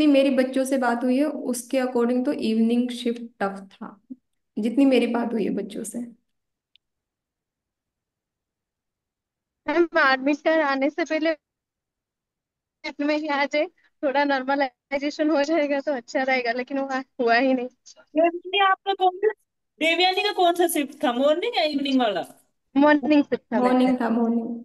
जितनी मेरी बच्चों से बात हुई है उसके अकॉर्डिंग तो इवनिंग शिफ्ट टफ था, जितनी मेरी बात हुई है बच्चों से। मैम एडमिट कार्ड आने से पहले में ही आ जाए, थोड़ा नॉर्मलाइजेशन हो जाएगा तो अच्छा रहेगा, लेकिन वो हुआ ही नहीं। देवयानी आपका कौन सा देवयानी का कौन सा शिफ्ट था, मॉर्निंग या इवनिंग वाला? मॉर्निंग शिफ्ट था मेरा। मॉर्निंग था, मॉर्निंग।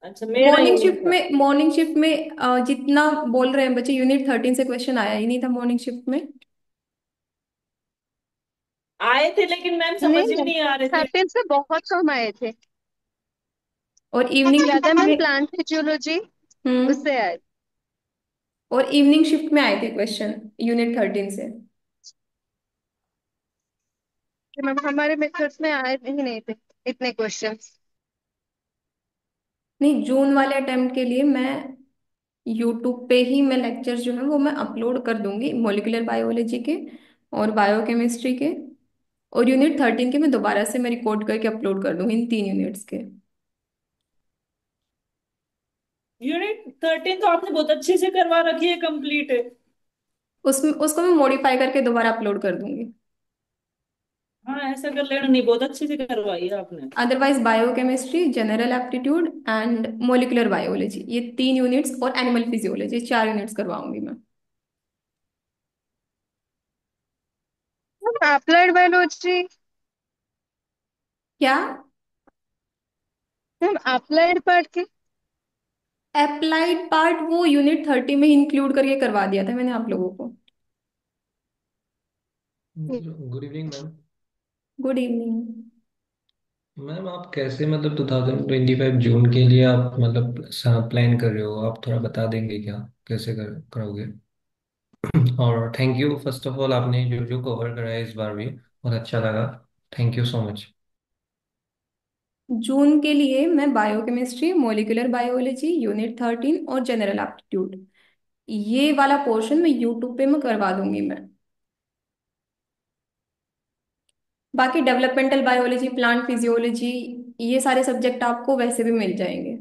अच्छा, मेरा मॉर्निंग इवनिंग शिफ्ट था। में मॉर्निंग शिफ्ट में जितना बोल रहे हैं बच्चे, यूनिट 13 से क्वेश्चन आया ही नहीं था मॉर्निंग शिफ्ट में। आए थे लेकिन मैम नहीं समझ में मैम, नहीं आ रहे थे। 13 से बहुत कम आए थे। और इवनिंग ज्यादा शिफ्ट मैम में। प्लांट फिजियोलॉजी हम्म। उससे आए। और इवनिंग शिफ्ट में आए थे क्वेश्चन यूनिट 13 से। कि मैम हमारे मेथड्स में आए ही नहीं थे इतने क्वेश्चंस। नहीं, जून वाले अटेम्प्ट के लिए मैं यूट्यूब पे ही मैं लेक्चर जो है वो मैं अपलोड कर दूंगी, मॉलिक्यूलर बायोलॉजी के और बायोकेमिस्ट्री के। और यूनिट 13 के मैं दोबारा से मैं रिकॉर्ड करके अपलोड कर दूंगी, इन 3 यूनिट्स के। यूनिट 13 तो आपने बहुत अच्छे से करवा रखी है कंप्लीट। उसमें उसको मैं मॉडिफाई करके दोबारा अपलोड कर दूंगी। हाँ ऐसा कर लेना, नहीं बहुत अच्छे से करवाई है आपने। Otherwise biochemistry, general aptitude and molecular biology, ये 3 यूनिट्स और एनिमल फिजियोलॉजी, 4 यूनिट्स करवाऊंगी मैं। Applied biology. क्या? मैम अप्लाइड पार्ट की। अप्लाइड पार्ट वो यूनिट 30 में इंक्लूड करके करवा दिया था मैंने आप लोगों को। Good evening ma'am. Good evening. Ma'am आप कैसे मतलब 2025 जून के लिए आप मतलब प्लान कर रहे हो, आप थोड़ा बता देंगे क्या, कैसे करोगे? और thank you first of all, आपने जो जो कवर करा है इस बार भी बहुत अच्छा लगा। Thank you so much. जून के लिए मैं बायोकेमिस्ट्री, मॉलिक्यूलर बायोलॉजी, यूनिट 13 और जनरल एप्टीट्यूड, ये वाला पोर्शन मैं यूट्यूब पे मैं करवा दूंगी मैं। बाकी डेवलपमेंटल बायोलॉजी, प्लांट फिजियोलॉजी, ये सारे सब्जेक्ट आपको वैसे भी मिल जाएंगे।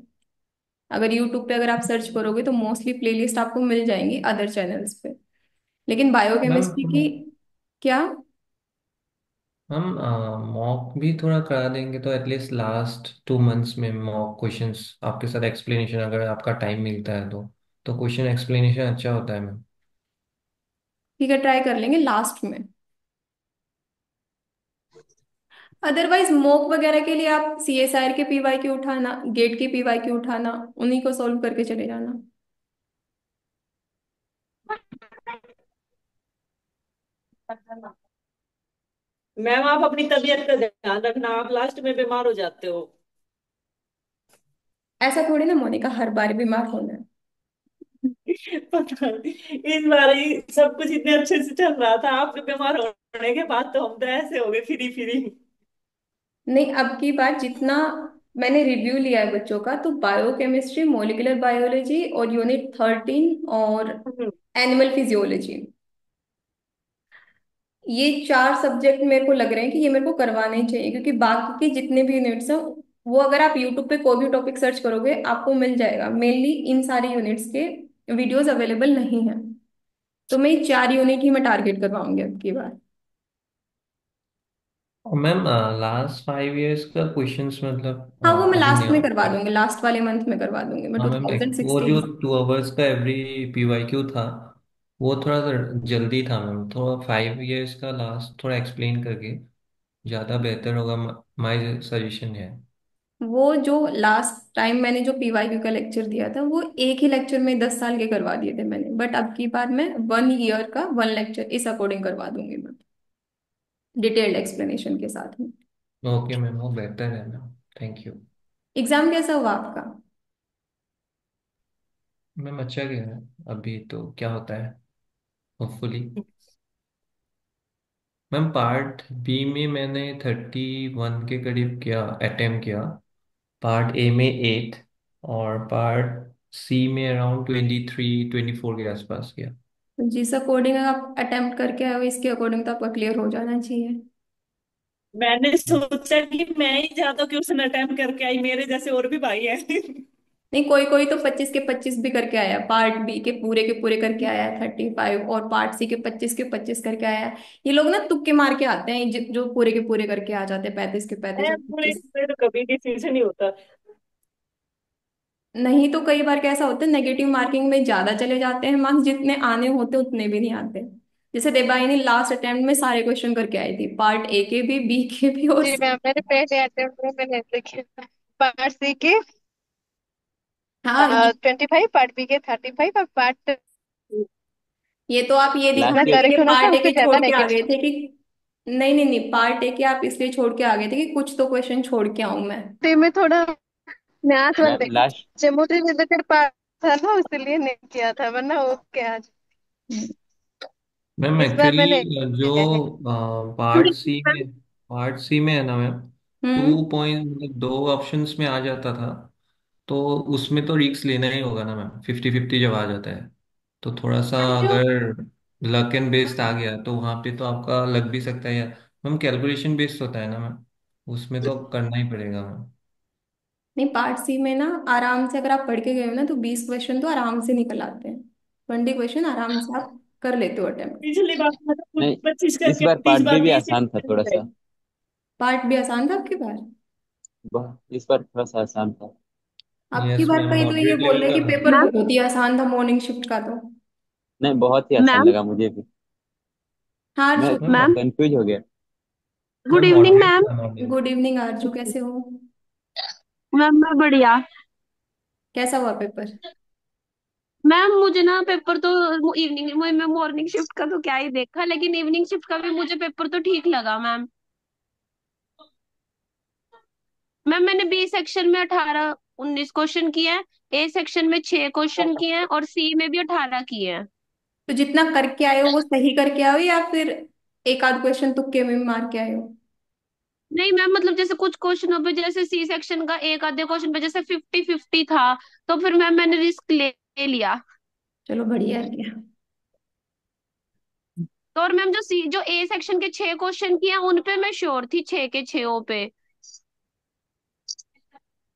अगर यूट्यूब पे अगर आप सर्च करोगे तो मोस्टली प्लेलिस्ट आपको मिल जाएंगी अदर चैनल्स पे। लेकिन मैम बायोकेमिस्ट्री की। क्या? हम मॉक भी थोड़ा करा देंगे तो एटलीस्ट लास्ट 2 मंथ्स में मॉक क्वेश्चंस आपके साथ एक्सप्लेनेशन, अगर आपका टाइम मिलता है तो क्वेश्चन एक्सप्लेनेशन अच्छा होता है मैम। ठीक है, ट्राई कर लेंगे लास्ट में। अदरवाइज मॉक वगैरह के लिए आप CSIR के PYQ उठाना, गेट के PYQ उठाना, उन्हीं को सॉल्व करके चले जाना। मैम आप अपनी तबीयत का ध्यान रखना, आप लास्ट में बीमार हो जाते हो। ऐसा थोड़ी ना मोनिका, हर बार बीमार होना है। पता नहीं, इस बार ही सब कुछ इतने अच्छे से चल रहा था, आपके बीमार होने के बाद तो हम तो ऐसे हो गए फ्री फ्री। नहीं, अब की बार जितना मैंने रिव्यू लिया है बच्चों का, तो बायोकेमिस्ट्री, मॉलिक्यूलर बायोलॉजी और यूनिट 13 और एनिमल फिजियोलॉजी, ये 4 सब्जेक्ट मेरे को लग रहे हैं कि ये मेरे को करवाने ही चाहिए, क्योंकि बाकी के जितने भी यूनिट्स हैं वो अगर आप यूट्यूब पे कोई भी टॉपिक सर्च करोगे आपको मिल जाएगा। मेनली इन सारे यूनिट्स के वीडियोस अवेलेबल नहीं है, तो मैं ये 4 यूनिट ही मैं टारगेट करवाऊंगी अब की बार। और मैम लास्ट 5 इयर्स का क्वेश्चंस मतलब हाँ वो मैं अभी लास्ट में नहीं। करवा दूंगी, लास्ट वाले मंथ में करवा दूंगी मैं, हाँ टू मैम, थाउजेंड वो सिक्सटीन जो 2 आवर्स का एवरी पीवाईक्यू था वो थोड़ा सा जल्दी था मैम, थोड़ा 5 इयर्स का लास्ट थोड़ा एक्सप्लेन करके ज़्यादा बेहतर होगा। माय सजेशन है। वो जो लास्ट टाइम मैंने जो PYQ का लेक्चर दिया था वो एक ही लेक्चर में 10 साल के करवा दिए थे मैंने, बट अब की बार मैं 1 ईयर का 1 लेक्चर इस अकॉर्डिंग करवा दूंगी मैं, डिटेल्ड एक्सप्लेनेशन के साथ में। ओके मैम, वो बेहतर है मैम। Thank you. एग्जाम कैसा हुआ आपका? मैम अच्छा गया है, अभी तो क्या होता है, होपफुली। मैम पार्ट बी में मैंने 31 के करीब किया, अटेम्प्ट किया। पार्ट ए में 8 और पार्ट सी में अराउंड 23-24 के आसपास किया। तो जिस अकॉर्डिंग आप अटेम्प्ट करके आए हो इसके अकॉर्डिंग तो आपका क्लियर हो जाना चाहिए। मैंने सोचा कि मैं ही ज्यादा क्वेश्चन अटेम्प्ट करके आई, मेरे जैसे और भी भाई हैं। नहीं, कोई कोई तो 25 के 25 भी करके आया, पार्ट बी के पूरे करके आया है 35, और पार्ट सी के 25 करके आया है। ये लोग ना तुक्के मार के आते हैं, जो पूरे के पूरे करके आ जाते हैं 35 के 35 और पूरे 25। इसमें तो कभी डिसीजन नहीं होता। नहीं तो कई बार कैसा होता है, नेगेटिव मार्किंग में ज्यादा चले जाते हैं मार्क्स, जितने आने होते उतने भी नहीं आते। जैसे देबाई ने लास्ट अटेम्प्ट में सारे क्वेश्चन करके आई थी, पार्ट ए के भी, बी के भी और जी सी। मैम, मैंने पहले अटेम्प्ट में मैंने लिखे पार्ट सी के हाँ, 25, पार्ट बी के 35 और पार्ट ये तो आप ये जितना दिखाने लास्ट के लिए करेक्ट होना था पार्ट ए उससे के छोड़ ज्यादा के आ गए नेगेटिव। थे कि, नहीं नहीं नहीं, पार्ट ए के आप इसलिए छोड़ के आ गए थे कि कुछ तो क्वेश्चन छोड़ के आऊं मैं। में थोड़ा मैथ वाले ma'am last geometry related part था ना, इसलिए नहीं किया था, वरना ओके आज। हम्म। मैम इस बार एक्चुअली मैंने जो किया है। पार्ट सी में है ना मैम, हम्म। 2 पॉइंट मतलब 2 ऑप्शंस में आ जाता था, तो उसमें तो रिस्क लेना ही होगा ना मैम, 50-50 जब आ जाता है तो थोड़ा सा हाँ, जो अगर लक एंड बेस्ड आ गया तो वहाँ पे तो आपका लग भी सकता है, या मैम कैलकुलेशन बेस्ड होता है ना मैम, उसमें तो करना ही पड़ेगा मैम। नहीं, पार्ट सी में ना आराम से अगर आप पढ़ के गए हो ना तो 20 क्वेश्चन तो आराम से निकल आते हैं, 20 क्वेश्चन आराम से आप कर लेते हो अटेम्प्ट। पिछली बार मतलब नहीं, 25 इस करके, बार इस पार्ट बी बार भी 20 आसान था थोड़ा सा। पार्ट भी आसान था आपकी बार। इस बार थोड़ा सा आसान था। आपकी यस बार मैम, कहीं तो ये मॉडरेट बोल लेवल रहे हैं का कि था। पेपर मैम बहुत ही आसान था मॉर्निंग शिफ्ट का तो। नहीं, बहुत ही आसान मैम लगा मुझे भी। हाँ मैं अर्जु। मैम मैम कंफ्यूज हो गया। Good ma'am evening moderate ma'am. था मॉडरेट। गुड इवनिंग अर्जु, कैसे हो? मैम मैं बढ़िया। कैसा हुआ पेपर? मैम मुझे ना पेपर तो इवनिंग मैं मॉर्निंग शिफ्ट का तो क्या ही देखा, लेकिन इवनिंग शिफ्ट का भी मुझे पेपर तो ठीक लगा मैम। मैम मैंने बी सेक्शन में 18-19 क्वेश्चन किए हैं, ए सेक्शन में 6 क्वेश्चन किए हैं और सी में भी 18 किए हैं। तो जितना करके आए हो वो सही करके आए हो या फिर एक आध क्वेश्चन तुक्के में मार के आए हो? नहीं मैम, मतलब जैसे कुछ क्वेश्चनों पे, जैसे सी सेक्शन का एक आधे क्वेश्चन पे जैसे 50-50 था, तो फिर मैम मैंने रिस्क ले लिया। चलो बढ़िया है क्या। तो और मैम जो ए सेक्शन के 6 क्वेश्चन किए हैं उन पे मैं श्योर थी, 6 के 6 पे।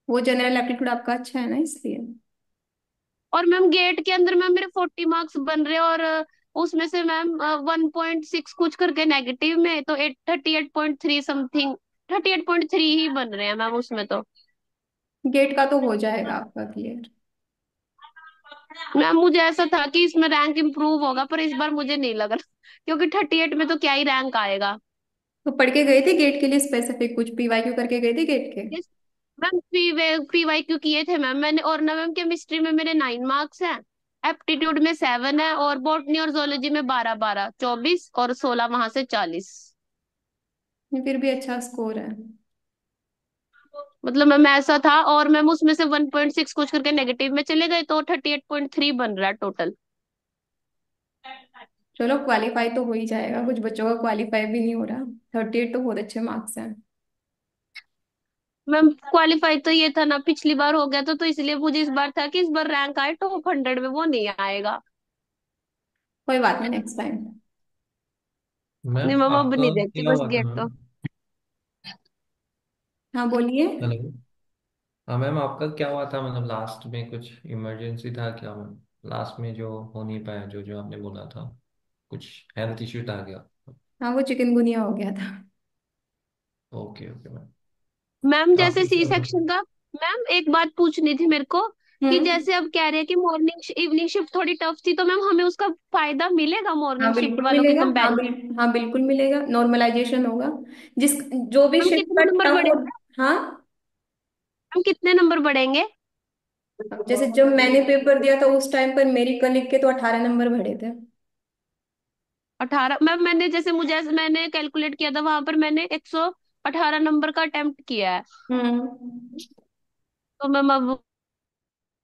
वो जनरल एप्टीट्यूड आपका अच्छा है ना इसलिए। और मैम गेट के अंदर मैम मेरे 40 मार्क्स बन रहे हैं, और उसमें से मैम 1.6 कुछ करके नेगेटिव में, तो 38.3 समथिंग, 38.3 ही बन रहे हैं मैम उसमें तो। गेट का तो हो जाएगा आपका क्लियर। मैम मुझे ऐसा था कि इसमें रैंक इम्प्रूव होगा, पर इस बार मुझे नहीं लग रहा, क्योंकि 38 में तो क्या ही रैंक आएगा। तो पढ़ के गए थे गेट के लिए स्पेसिफिक कुछ पीवाईक्यू करके गए थे गेट के? Yes ma'am, P Y Q किए थे मैम मैंने, और ना मैम केमिस्ट्री में मेरे 9 मार्क्स हैं, एप्टीट्यूड में 7 है, और बॉटनी और जोलॉजी में 12-12, 24 और 16 वहां से 40। फिर भी अच्छा स्कोर है। मतलब मैम ऐसा था, और मैम उसमें से 1.6 कुछ करके नेगेटिव में चले गए, तो 38.3 बन रहा है टोटल। चलो क्वालिफाई तो हो ही जाएगा, कुछ बच्चों का क्वालिफाई भी नहीं हो रहा। 38 तो बहुत अच्छे मार्क्स हैं। मैम क्वालिफाई तो ये था ना, पिछली बार हो गया तो इसलिए मुझे इस बार था कि इस बार रैंक आए टॉप 100 में, वो नहीं आएगा। कोई बात नहीं, नेक्स्ट टाइम। नहीं मैम मैम, अब आपका नहीं देखती क्या बस हुआ था गेट मैम? तो। हाँ बोलिए। हेलो। हाँ मैम, आपका क्या हुआ था मतलब लास्ट में कुछ इमरजेंसी था क्या मैम? लास्ट में जो हो नहीं पाया, जो जो आपने बोला था, कुछ हेल्थ इश्यू आ गया? हाँ, वो चिकनगुनिया हो गया था। Okay okay ma'am. मैम जैसे काफी सी मतलब। सेक्शन का, मैम एक बात पूछनी थी मेरे को, कि हम्म। जैसे अब कह रहे हैं कि मॉर्निंग इवनिंग शिफ्ट थोड़ी टफ थी, तो मैम हमें उसका फायदा मिलेगा हाँ मॉर्निंग शिफ्ट बिल्कुल वालों के मिलेगा, कंपैरिजन? हाँ बिल्कुल मिलेगा, नॉर्मलाइजेशन होगा। जिस जो भी मैम शिफ्ट कितने का नंबर टफ बढ़े, हो। हाँ। मैम कितने नंबर बढ़ेंगे? अब जैसे जब मैंने पेपर दिया था उस टाइम पर मेरी कलीग के तो 18 नंबर बढ़े थे। 18 मैम, मैंने कैलकुलेट किया था, वहां पर मैंने 118 नंबर का अटेम्प्ट किया है। हम्म। तो मैम अब,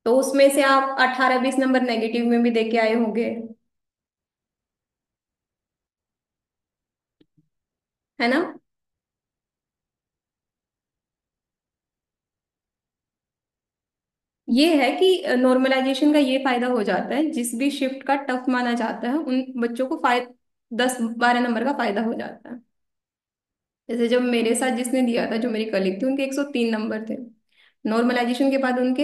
तो उसमें से आप 18 20 नंबर नेगेटिव में भी दे के आए होंगे, है ना? ये है कि नॉर्मलाइजेशन का ये फायदा हो जाता है, जिस भी शिफ्ट का टफ माना जाता है उन बच्चों को 10 12 नंबर का फायदा हो जाता है। जैसे जब मेरे साथ जिसने दिया था, जो मेरी कलीग थी, उनके 103 नंबर थे। नॉर्मलाइजेशन के बाद उनके